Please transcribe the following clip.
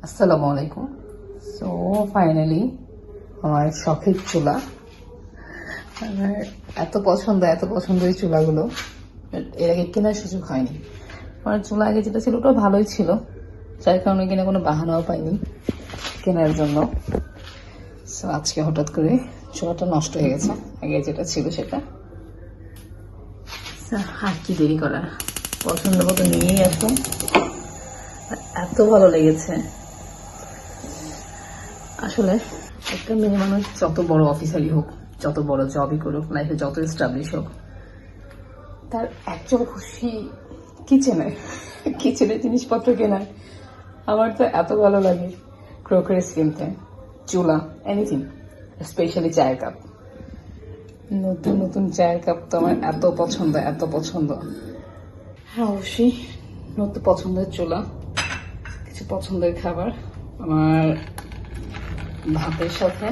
আসসালামু আলাইকুম। So finally আমার শখের চুলা, আমার এত পছন্দ এই চুলাগুলো। এর আগে কেনার সুযোগ হয়নি। আমার চুলা আগে যেটা ছিল ওটা ভালোই ছিল, যার কারণে কিনা কোনো বাহানাও পাইনি কেনার জন্য। সো আজকে হঠাৎ করে চুলাটা নষ্ট হয়ে গেছে, আগে যেটা ছিল সেটা। আর কি দেরি করা, পছন্দ মতো নিয়েই আসলাম। এত ভালো লেগেছে আসলে। একটা মেয়ে মানুষ যত বড় অফিসারই হোক, যত বড় জবই করুক, লাইফে যত এস্টাবলিশ হোক, তার একজন খুশি কিচেনের জিনিসপত্র কেনার। আমার তো এত ভালো লাগে ক্রোকারিস কিনতে, চুলা, এনিথিং, স্পেশালি চায়ের কাপ। নতুন নতুন চায়ের কাপ তো আমার এত পছন্দ। হ্যাঁ অবশ্যই নতুন পছন্দের চুলা, কিছু পছন্দের খাবার। আমার ভাতের সাথে